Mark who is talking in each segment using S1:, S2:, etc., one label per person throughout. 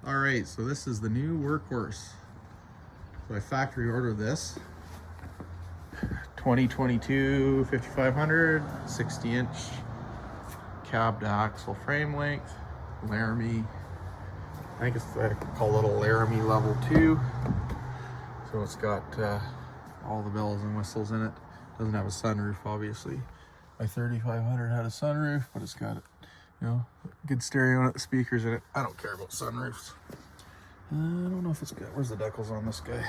S1: All right, so this is the new workhorse. So I factory ordered this 2022 5500 60-inch cab to axle frame length, Laramie. I think I call it a Laramie level 2. So it's got all the bells and whistles in it. Doesn't have a sunroof, obviously. My 3500 had a sunroof, but it's got, you know, good stereo in it, speakers in it. I don't care about sunroofs. I don't know if it's good. Where's the decals on this guy?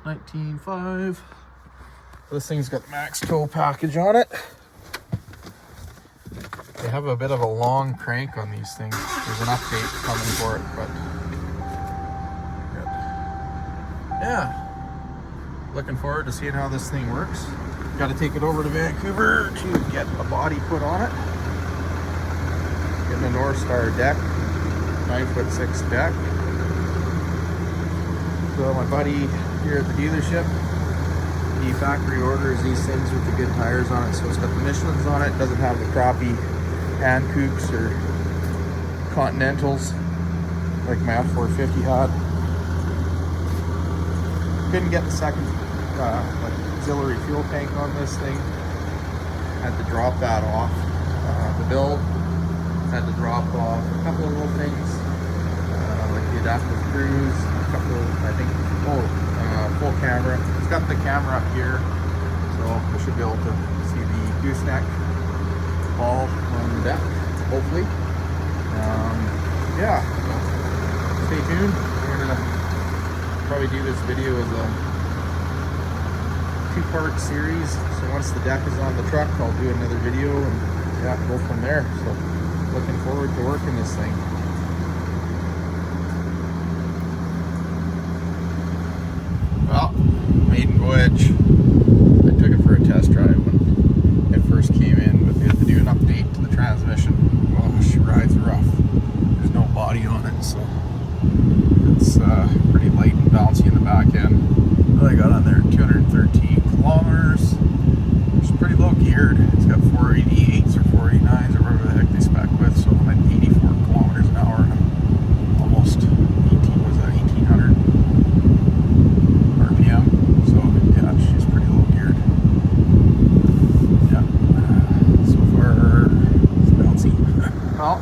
S1: 19.5. This thing's got the max tow package on it. They have a bit of a long crank on these things. There's an update coming for it, but yeah. Looking forward to seeing how this thing works. Got to take it over to Vancouver to get a body put on it. Getting a North Star deck, 9'6" deck. So my buddy here at the dealership, he factory orders these things with the good tires on it. So it's got the Michelins on it. Doesn't have the crappy Hankooks or Continentals like my F450 had. Couldn't get the second like auxiliary fuel tank on this thing. Had to drop that off. The build had to drop off a couple of little things, like the adaptive cruise, a couple of, I think, full camera. It's got the camera up here, so I should be able to see the gooseneck ball on the deck, hopefully. Yeah, so stay tuned. We're gonna probably do this video as a two-part series. So once the deck is on the truck, I'll do another video and yeah, go from there. So looking forward to working this thing. Well, maiden voyage. I took it for a test drive when it first came in, but we had to do an update to the transmission. Oh, she rides rough. There's no body on it, so it's pretty light and bouncy in the back end. What I got on there, 213 kilometers. It's pretty low geared. It's got 488s or 489s or whatever the heck they spec with. So I'm at 84 kilometers an hour. I'm almost 1800 RPM. So yeah, she's pretty low geared. Yeah. So far, it's bouncy. Well,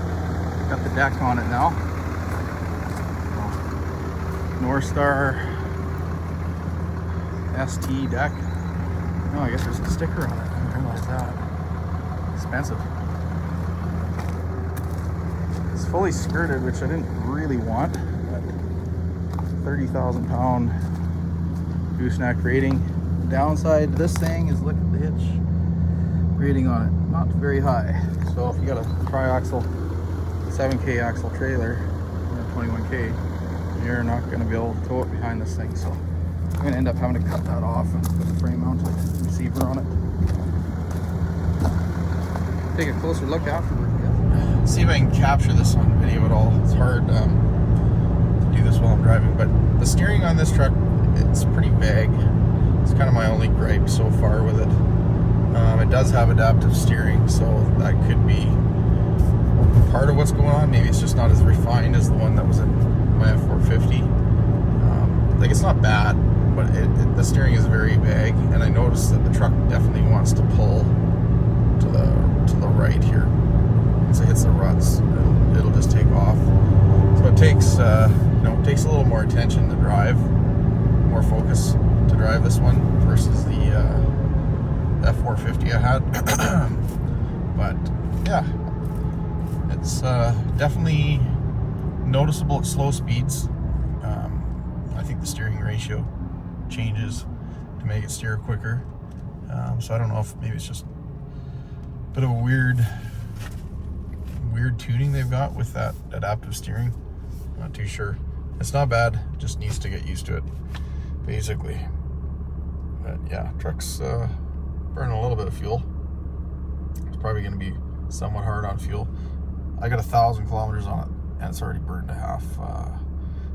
S1: got the deck on it now. North Star ST deck. Oh, I guess there's a sticker on it. I didn't realize that. Expensive. It's fully skirted, which I didn't really want, but 30,000 pound gooseneck rating. The downside to this thing is look at the hitch rating on it. Not very high. So if you got a tri-axle 7K axle trailer, 21K, you're not going to be able to tow it behind this thing. So I'm going to end up having to cut that off and put a frame mounted receiver on it. Take a closer look afterward. Yeah. See if I can capture this on video at all. It's hard to do this while I'm driving, but the steering on this truck, it's pretty vague. It's kind of my only gripe so far with it. It does have adaptive steering, so that could be part of what's going on. Maybe it's just not as refined as the one that was in my F450. Like, it's not bad, but the steering is very vague, and I noticed that the truck definitely wants to pull to the right here. Once it hits the ruts, it'll just take off. So it takes it takes a little more attention to drive, more focus to drive this one versus the F450 I had. But yeah, it's definitely noticeable at slow speeds. I think the steering ratio changes to make it steer quicker. So I don't know if maybe it's just a bit of a weird tuning they've got with that adaptive steering. Not too sure. It's not bad, just needs to get used to it, basically. But yeah, truck's burning a little bit of fuel. It's probably going to be somewhat hard on fuel. I got 1,000 kilometers on it, and it's already burned to half.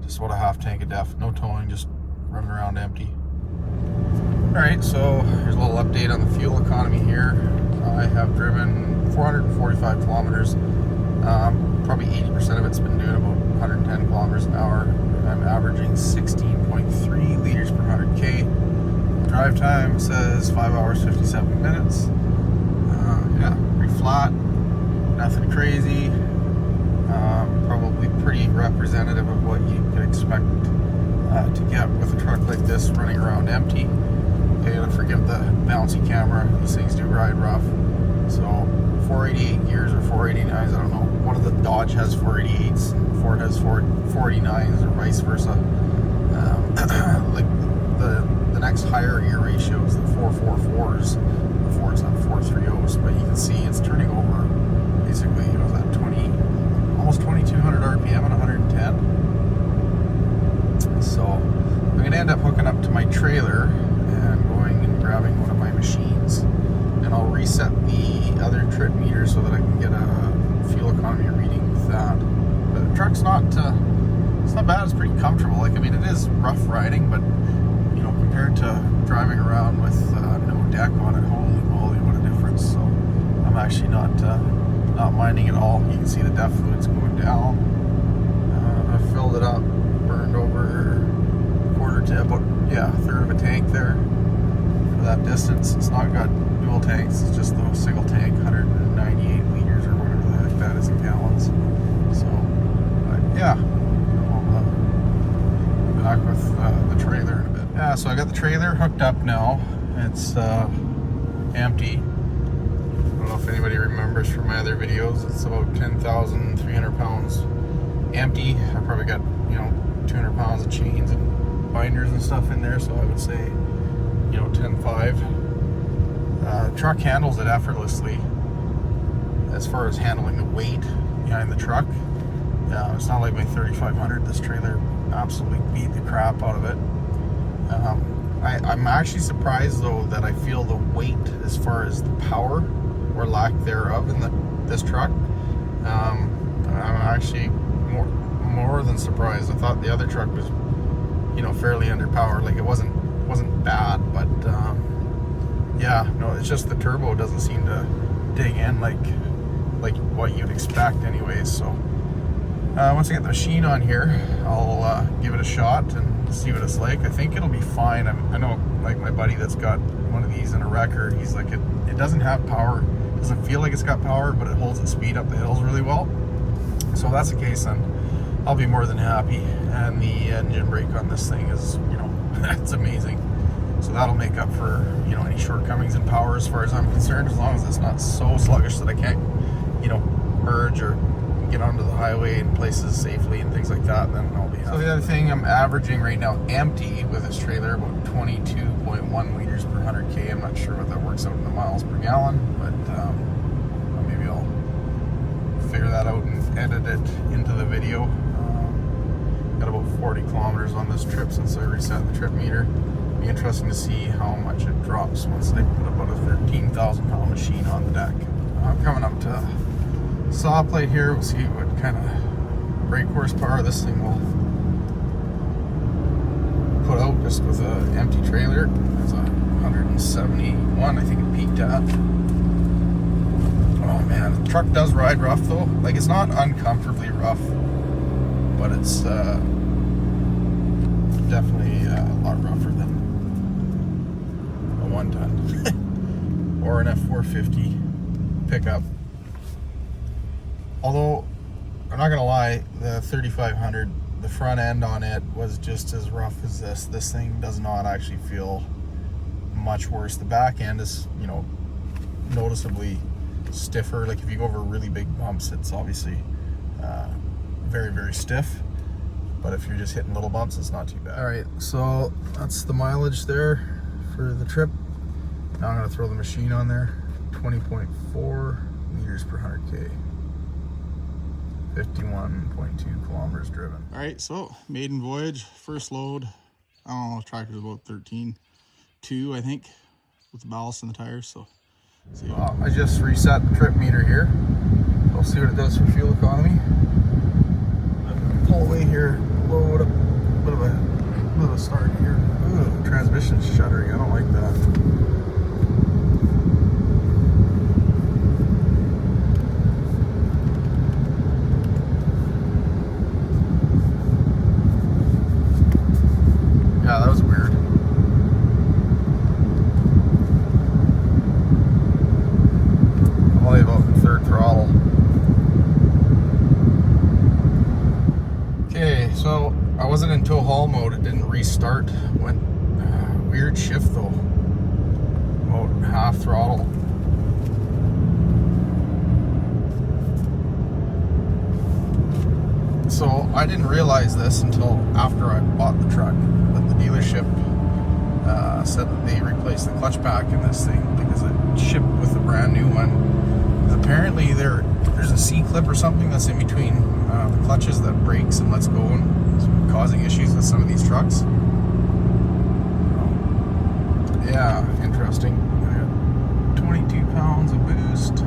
S1: Just about a half tank of DEF, no towing, just running around empty. All right, so here's a little update on the fuel economy here. I have driven 445 kilometers. Probably 80% of it's been doing about 110 kilometers an hour. I'm averaging 16.3 liters per 100K. Drive time says 5 hours 57 minutes. Yeah, pretty flat, nothing crazy. Probably pretty representative of what you could expect to get with a truck like this running around empty. Okay, forgive the bouncy camera, these things do ride rough. So 488 gears or 489s, I don't know. One of the Dodge has 488s, and Ford has 489s, or vice versa. Like the next higher gear ratio is the 444s. The Fords have 430s, but you can see it's turning over basically, you know, that 20, almost 2200 RPM and 110. So I'm gonna end up hooking up to my trailer and going and grabbing one of my machines, and I'll reset the other trip meter so that I can get a fuel economy reading with that. But the truck's not it's not bad. It's pretty comfortable. Like, I mean, it is rough riding, but you know, compared to driving around with no deck on it, holy moly, what a difference. So I'm actually not minding at all. You can see the DEF fluid's going down. I've filled it up, burned over a third of a tank there for that distance. It's not got dual tanks, it's just the single tank, 198 liters or whatever the heck that is in gallons. So yeah, I'll be back with the trailer in a bit. Yeah, so I got the trailer hooked up now. It's empty. I don't know if anybody remembers from my other videos, it's about 10,300 pounds empty. I probably got, you know, 200 pounds of chains and binders and stuff in there, so I would say, you know, 10.5. Truck handles it effortlessly as far as handling the weight behind the truck. It's not like my 3500. This trailer absolutely beat the crap out of it. I'm actually surprised though that I feel the weight as far as the power or lack thereof in this truck. I'm actually more than surprised. I thought the other truck was, you know, fairly underpowered. Like, it wasn't bad, but yeah, no, it's just the turbo doesn't seem to dig in like what you'd expect anyways. So once I get the machine on here, I'll give it a shot and see what it's like. I think it'll be fine. I know, like, my buddy that's got one of these in a wrecker, he's like, it doesn't have power, it doesn't feel like it's got power, but it holds its speed up the hills really well. So if that's the case, then I'll be more than happy. And the engine brake on this thing is, you know, it's amazing. So that'll make up for, you know, any shortcomings in power as far as I'm concerned, as long as it's not so sluggish that I can't, you know, merge or get onto the highway in places safely and things like that, then I'll be happy. So the other thing, I'm averaging right now empty with this trailer about 22.1 liters per 100K. I'm not sure what that works out in the miles per gallon, but maybe I'll figure that out and edit it into the video. Got about 40 kilometers on this trip since I reset the trip meter. Be interesting to see how much it drops once I put about a 13,000 pound machine on the deck. I'm coming up to saw plate here. We'll see what kind of brake horsepower this thing will put out just with an empty trailer. It's a 171, I think it peaked at. Oh man, the truck does ride rough though. Like, it's not uncomfortably rough, but it's definitely a lot rougher than a 1-ton or an F450 pickup. Although, I'm not gonna lie, the 3500, the front end on it was just as rough as this. This thing does not actually feel much worse. The back end is, you know, noticeably stiffer. Like, if you go over really big bumps, it's obviously very, very stiff. But if you're just hitting little bumps, it's not too bad. All right, so that's the mileage there for the trip. Now I'm gonna throw the machine on there. 20.4 liters per 100K. 51.2 kilometers driven. All right, so maiden voyage, first load. I don't know, the tractor's about 13.2, I think, with the ballast and the tires. So, I just reset the trip meter here. I'll see what it does for fuel economy. Pull away here, load up, bit of a start here. Ooh, transmission's shuddering. I don't like that. wasn't in tow haul mode. It didn't restart. Went weird shift though. About half throttle. So I didn't realize this until after I bought the truck, but the dealership said that they replaced the clutch pack in this thing because it shipped with a brand new one. Apparently there's a C-clip or something that's in between the clutches that breaks and lets go and is causing issues with some of these trucks. Yeah, interesting. I got 22 pounds of boost.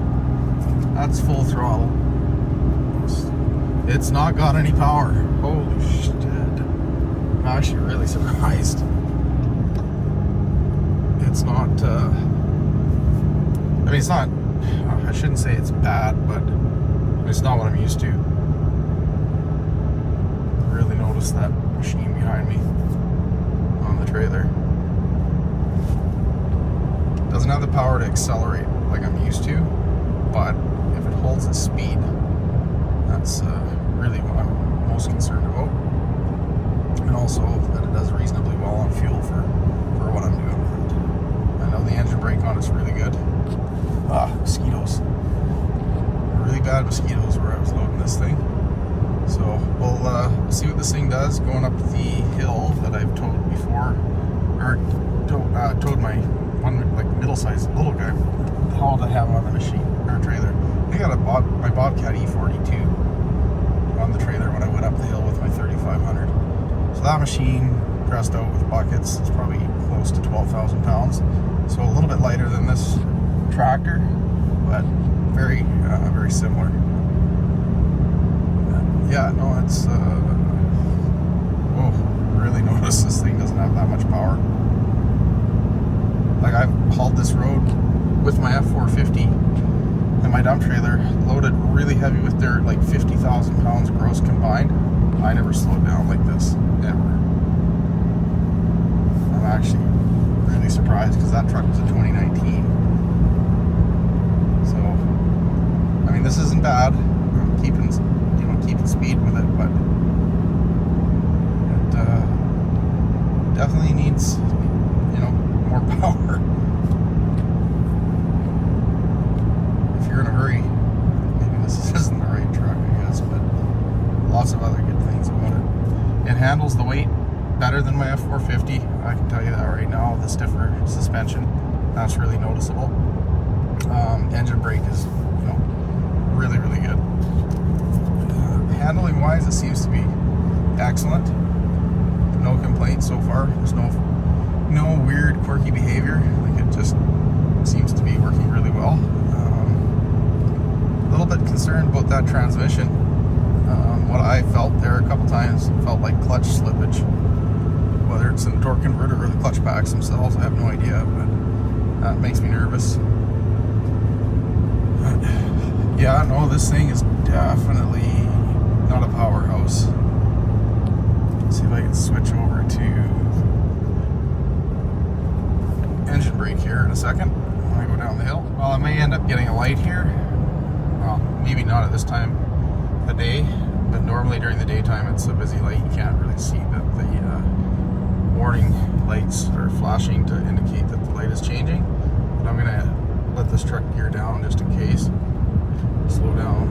S1: That's full throttle. It's not got any power. Holy shit. I'm actually really surprised. It's not, I mean, it's not, I shouldn't say it's bad, but it's not what I'm used to. I really noticed that machine behind me on the trailer. Doesn't have the power to accelerate like I'm used to, but if it holds its speed, that's really what I'm most concerned about. And also that it does reasonably well on fuel for what I'm doing with it. I know the engine brake on it's really good. Mosquitoes. Really bad mosquitoes where I was loading this thing. So we'll see what this thing does going up the hill that I've towed before. Or towed my one, like middle-sized little guy. What the hell did I have on the machine or trailer? I got my Bobcat E42 on the trailer when I went up the hill with my 3500. So that machine pressed out with buckets is probably close to 12,000 pounds. So a little bit lighter than this tractor, but very, very similar. Yeah, no, it's, whoa, really notice this thing doesn't have that much power. Like I've hauled this road with my F450 and my dump trailer loaded really heavy with dirt, like 50,000 pounds gross combined. I never slowed down like this, ever. I'm actually really surprised because that truck was a 2019. So, I mean, this isn't bad. I'm keeping speed with it, but it definitely needs, more power. If you're in a hurry, maybe this isn't the right truck, I guess, but lots of other good things about it. It handles the weight better than my F450. I can tell you that right now. The stiffer suspension, that's really noticeable. Engine brake is, really, really good. Handling wise, it seems to be excellent. No complaints so far. There's no weird, quirky behavior. Like it just seems to be working really well. A little bit concerned about that transmission. What I felt there a couple times felt like clutch slippage. Whether it's in the torque converter or the clutch packs themselves, I have no idea, but that makes me nervous. Yeah, no, this thing is definitely not a powerhouse. Let's see if I can switch over to engine brake here in a second when I go down the hill. Well, I may end up getting a light here. Well, maybe not at this time of day, but normally during the daytime it's a busy light. You can't really see that the warning lights are flashing to indicate that the light is changing. But I'm gonna let this truck gear down just in case. Slow down,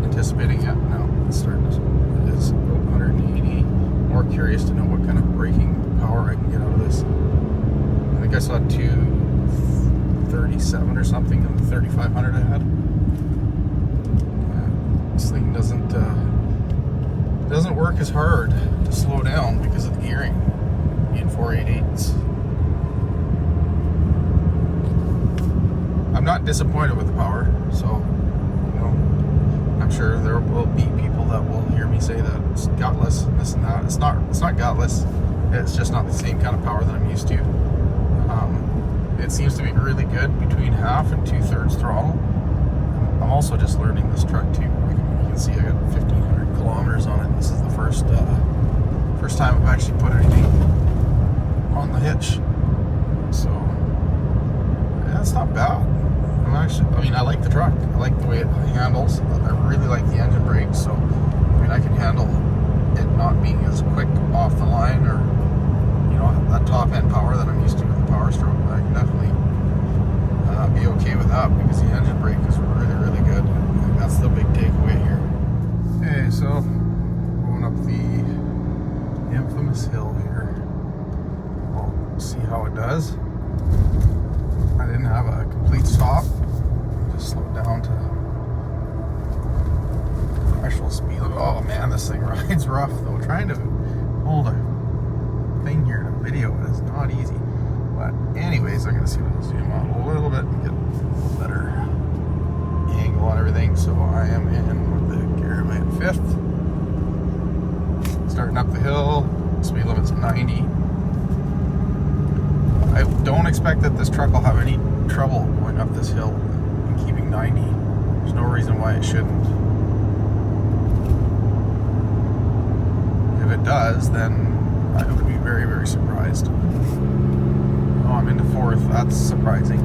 S1: anticipating it. No, it's starting to, it is 180. More curious to know what kind of braking power I can get out of this. I think I saw 237 or something on the 3500 I had. This thing doesn't work as hard to slow down because of the gearing in 488s. I'm not disappointed with the power, so I'm sure there will be people that will hear me say that it's gutless and this and that. It's not gutless. It's just not the same kind of power that I'm used to. It seems to be really good between half and 2/3 throttle. I'm also just learning this truck too. You can see I got 1,500 kilometers on it. This is the first time I've actually put anything on the hitch. So yeah, it's not bad. I like the truck. I like the way it handles. I really like the engine brake, so I can handle it not being as quick how it does. I didn't have a complete stop. Just slowed down to threshold speed. Oh man, this thing rides rough though. Trying to hold a thing here to video it is not easy. But anyways, I'm gonna see what I'll zoom out a little bit and get a little better angle on everything. So I am in with the gear at 5th. Starting up the hill, speed limit's 90. I don't expect that this truck will have any trouble going up this hill and keeping 90. There's no reason why it shouldn't. If it does, then I would be very, very surprised. Oh, I'm into 4th. That's surprising.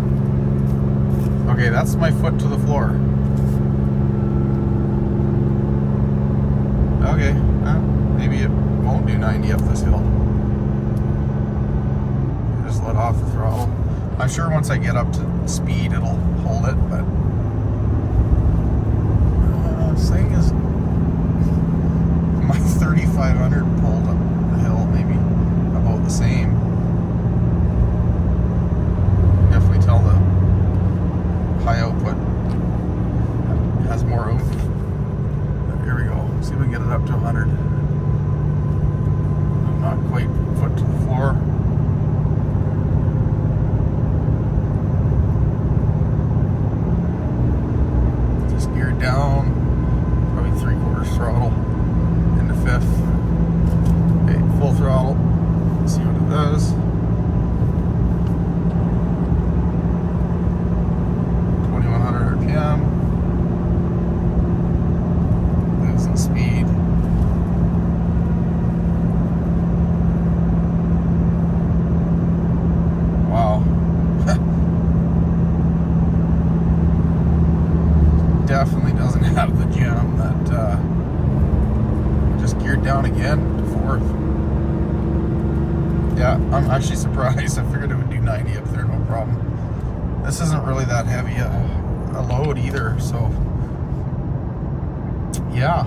S1: Okay, that's my foot to the floor. Okay, maybe it won't do 90 up this hill. Just let off the throttle. I'm sure once I get up to speed, it'll hold it, but this thing is my 3500 pulled up the hill, maybe about the same. Definitely tell the high output has more oomph. Here we go. See if we can get it up to 100. Not quite foot to the floor. Just geared down. Probably 3/4 throttle into 5th. Okay, full throttle. Let's see what it does. 2100 RPM. Losing speed. Wow. Definitely doesn't have the jam that just geared down again to 4th. Yeah, I'm actually surprised. I figured it would do 90 up there, no problem. This isn't really that heavy a load either, so yeah.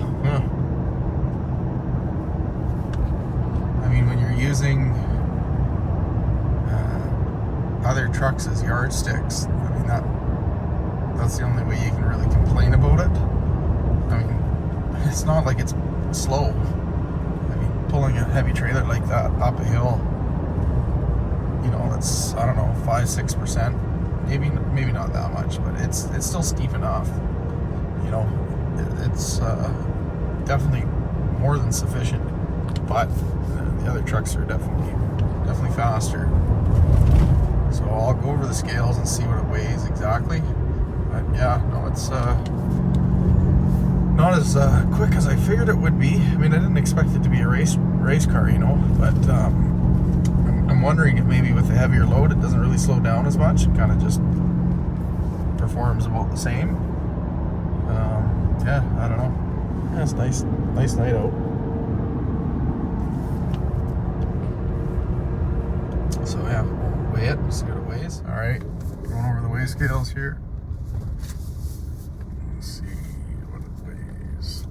S1: I mean, when you're using other trucks as yardsticks, I mean that's the only way you can really complain about it. I mean, it's not like it's slow. I mean, pulling a heavy trailer like that up a hill, you know, that's, I don't know, 5-6%, maybe not that much, but it's still steep enough. You know, it's definitely more than sufficient. But the other trucks are definitely faster. So I'll go over the scales and see what it weighs exactly. But yeah, no, it's not as quick as I figured it would be. I mean, I didn't expect it to be a race car, you know, but I'm wondering if maybe with the heavier load it doesn't really slow down as much. It kind of just performs about the same. Yeah, I don't know. Yeah, it's nice night out. So yeah, we'll weigh it, see what it weighs. All right, going over the weigh scales here. Let's see what it weighs.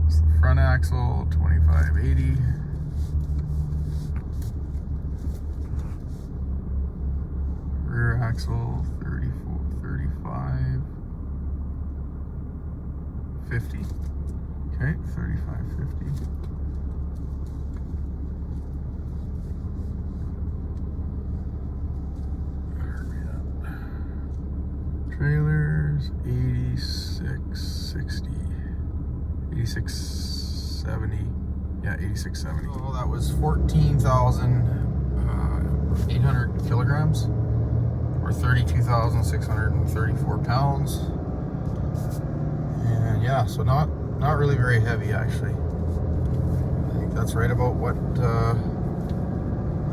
S1: It's the front axle, 2580. Rear axle, 3550. Okay, 3550. Trailers, 8660, 8670, yeah, 8670. Oh, that was 14,800 kilograms, or 32,634 pounds. And yeah, so not really very heavy actually. I think that's right about what, I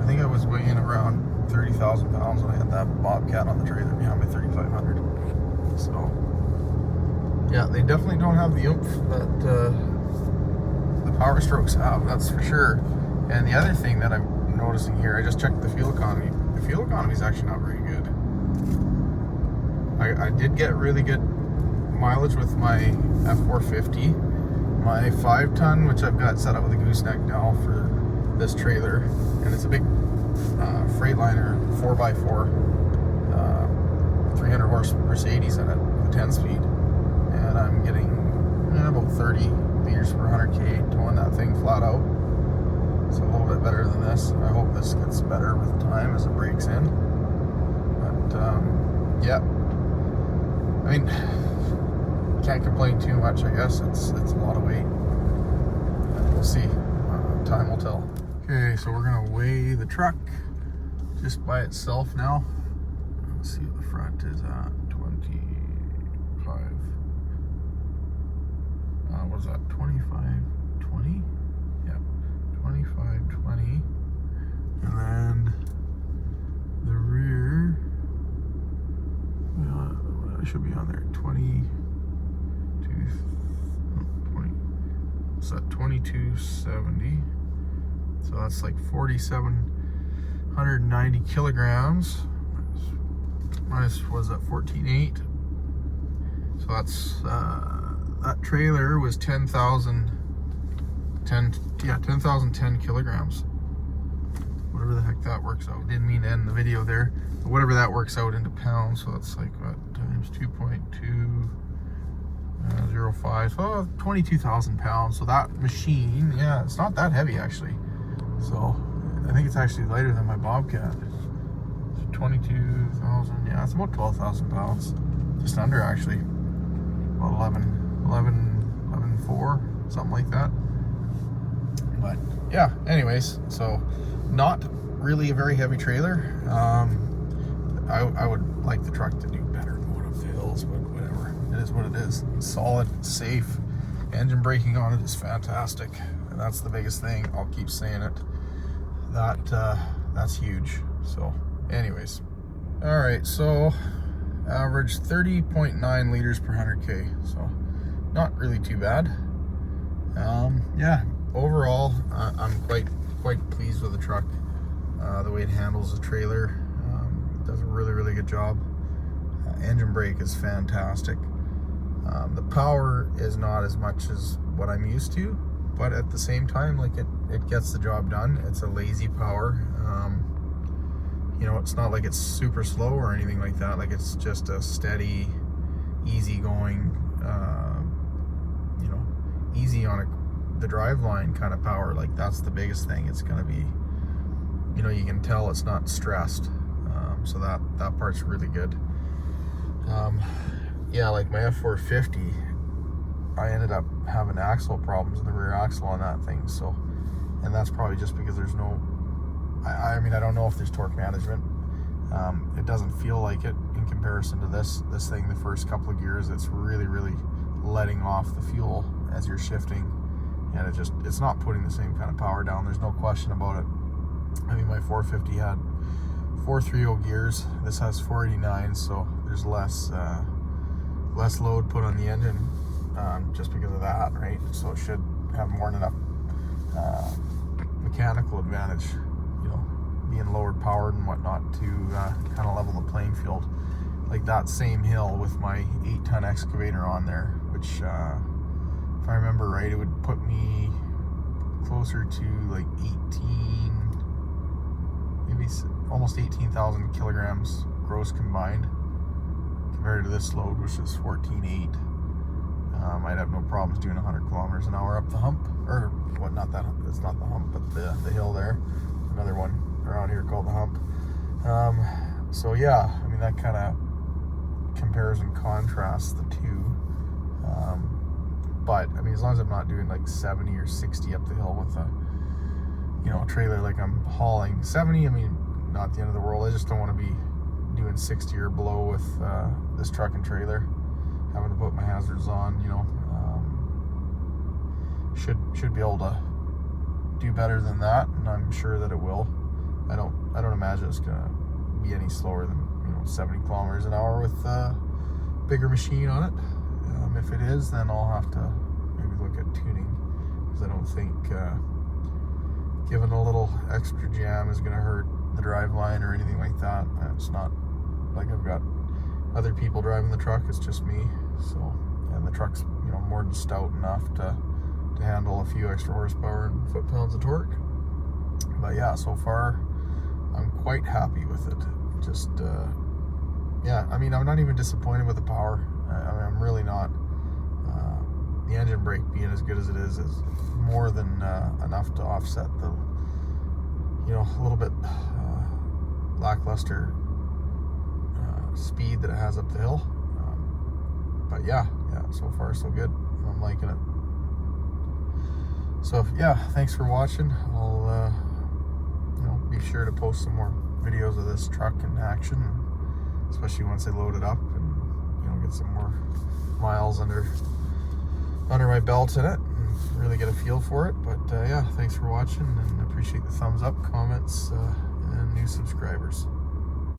S1: think I was weighing around 30,000 pounds when I had that Bobcat on the trailer behind my 3500. So yeah, they definitely don't have the oomph that the Power Strokes have, that's for sure. And the other thing that I'm noticing here, I just checked the fuel economy. The fuel economy is actually not very good. I did get really good mileage with my F450, my 5-ton, which I've got set up with a gooseneck now for this trailer, and it's a big Freightliner 4x4, 300 horse Mercedes in it with a 10-speed, and I'm getting about 30 liters per 100k towing that thing flat out. It's a little bit better than this. I hope this gets better with time as it breaks in. But yeah, I mean, can't complain too much. I guess it's a lot of weight. We'll see. Time will tell. Okay, so we're gonna weigh the truck just by itself now. Let's see what the front is at. 25. What is that? 25.20? Yeah, 25.20. And then the rear, I should be on there. 20. It's at 2270. So that's like 4,790 kilograms. Minus was at 14.8. So that's that trailer was 10,010 kilograms. Whatever the heck that works out. Didn't mean to end the video there. But whatever that works out into pounds. So that's like what, times 2.205. So 22,000 pounds. So that machine, yeah, it's not that heavy actually. So I think it's actually lighter than my Bobcat. So 22,000, yeah, it's about 12,000 pounds. Just under actually. About 11.4, something like that. But yeah, anyways, so not really a very heavy trailer. I would like the truck to do better going up the hills, but whatever. It is what it is. It's solid, it's safe. Engine braking on it is fantastic. And that's the biggest thing. I'll keep saying it. That's huge. So anyways, all right, so average 30.9 liters per 100k, so not really too bad. Yeah, overall I'm quite pleased with the truck. The way it handles the trailer, does a really good job. Engine brake is fantastic. The power is not as much as what I'm used to, but at the same time, like it gets the job done. It's a lazy power. You know, it's not like it's super slow or anything like that. Like it's just a steady, easy going, you know, easy on the drive line kind of power. Like that's the biggest thing. It's going to be, you know, you can tell it's not stressed. So that part's really good. Yeah, like my F450, I ended up having axle problems in the rear axle on that thing. So, and that's probably just because there's no, I mean, I don't know if there's torque management. It doesn't feel like it in comparison to this thing. The first couple of gears, it's really letting off the fuel as you're shifting, and it's not putting the same kind of power down. There's no question about it. I mean, my 450 had 430 gears. This has 489, so there's less load put on the engine, just because of that, right? So it should have more than enough mechanical advantage, you know, being lowered powered and whatnot to kind of level the playing field. Like that same hill with my 8-ton excavator on there, which if I remember right, it would put me closer to like 18, maybe almost 18,000 kilograms gross combined, compared to this load, which is 14.8. I'd have no problems doing 100 kilometers an hour up the hump, or what? Not that hump. It's not the hump, but the hill there. Another one around here called the hump. So yeah, I mean that kind of compares and contrasts the two. But I mean, as long as I'm not doing like 70 or 60 up the hill with a, you know, a trailer like I'm hauling 70, I mean, not the end of the world. I just don't want to be doing 60 or below with this truck and trailer, having to put my hazards on, you know. Should be able to do better than that, and I'm sure that it will. I don't imagine it's gonna be any slower than, you know, 70 kilometers an hour with a bigger machine on it. If it is, then I'll have to maybe look at tuning, because I don't think giving a little extra jam is gonna hurt the drive line or anything like that. It's not like I've got other people driving the truck, it's just me. So, and the truck's, you know, more than stout enough to to handle a few extra horsepower and foot-pounds of torque. But yeah, so far I'm quite happy with it. Just yeah, I mean, I'm not even disappointed with the power. I mean, I'm really not. The engine brake being as good as it is more than enough to offset the, you know, a little bit lackluster speed that it has up the hill. But yeah, so far so good. I'm liking it. So yeah, thanks for watching. I'll you know, be sure to post some more videos of this truck in action, especially once I load it up and, you know, get some more miles under my belt in it and really get a feel for it. But yeah, thanks for watching, and appreciate the thumbs up, comments, and new subscribers.